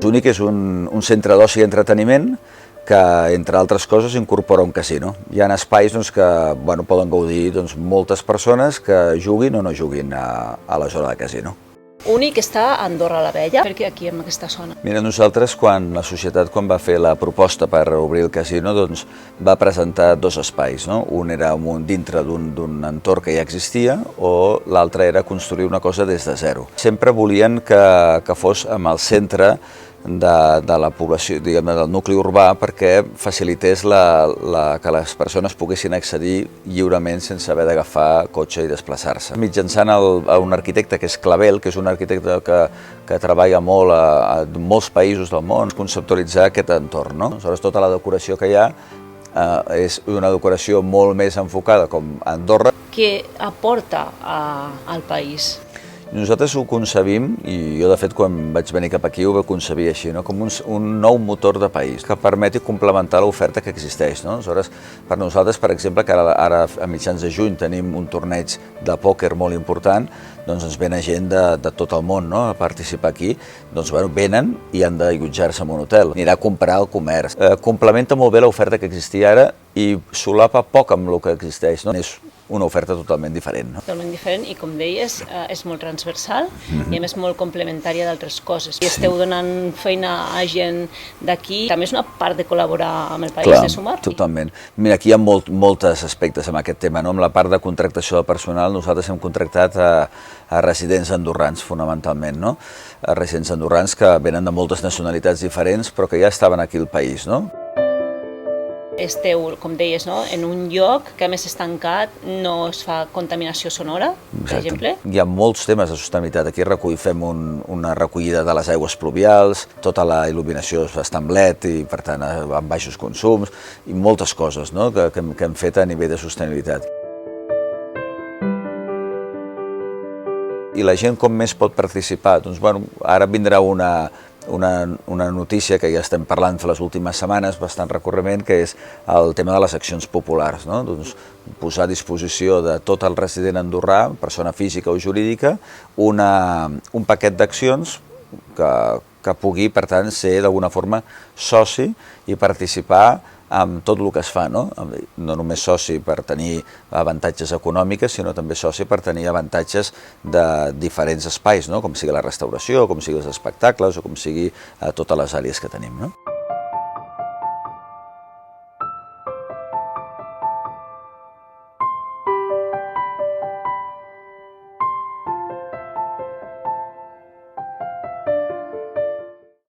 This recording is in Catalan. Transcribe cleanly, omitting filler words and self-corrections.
Únic és un centre d'oci i entreteniment que, entre altres coses, incorpora un casino. Hi ha espais que poden gaudir moltes persones que juguin o no juguin a la zona de casino. Únic està a Andorra la Vella, perquè aquí en aquesta zona. Mira, nosaltres, la societat va fer la proposta per obrir el casino, va presentar dos espais, no? Un era dintre d'un entorn que ja existia, o l'altre era construir una cosa des de zero. Sempre volien que fos amb el centre de la població, diguem, del nucli urbà, perquè facilités que les persones poguessin accedir lliurement sense haver d'agafar cotxe i desplaçar-se. Mitjançant un arquitecte que és Clavel, que és un arquitecte que treballa molt a molts països del món, conceptualitzar aquest entorn, no? Aleshores, tota la decoració que hi ha és una decoració molt més enfocada com a Andorra. Què aporta al país? Nosaltres ho concebim, i jo de fet quan vaig venir cap aquí ho vaig concebir així, com un nou motor de país que permeti complementar l'oferta que existeix. Aleshores, per nosaltres, per exemple, que ara a mitjans de juny tenim un torneig de pòquer molt important, ens venen gent de tot el món a participar aquí, venen i han d'allotjar-se en un hotel, anirà a comprar al comerç. Complementa molt bé l'oferta que existia ara i solapa poc amb el que existeix. És una oferta totalment diferent. Totalment diferent i, com deies, és molt transversal i a més molt complementària d'altres coses. I esteu donant feina a gent d'aquí. També és una part de col·laborar amb el país, de sumar-hi. Totalment. Mira, aquí hi ha molts aspectes en aquest tema. Amb la part de contractació del personal, nosaltres hem contractat a residents andorrans, fonamentalment. A residents andorrans que venen de moltes nacionalitats diferents, però que ja estaven aquí al país. Esteu, com deies, en un lloc que a més és tancat, no es fa contaminació sonora, per exemple? Hi ha molts temes de sostenibilitat. Aquí fem una recollida de les aigües pluvials, tota la il·luminació està amb LED i, per tant, amb baixos consums, i moltes coses que hem fet a nivell de sostenibilitat. I la gent com més pot participar? Ara vindrà una notícia que ja estem parlant les últimes setmanes, bastant recurrentment, que és el tema de les accions populars. Posar a disposició de tot el resident andorrà, persona física o jurídica, un paquet d'accions que pugui, per tant, ser d'alguna forma soci i participar amb tot el que es fa, no només soci per tenir avantatges econòmics, sinó també soci per tenir avantatges de diferents espais, com sigui la restauració, com sigui els espectacles o com sigui totes les àrees que tenim.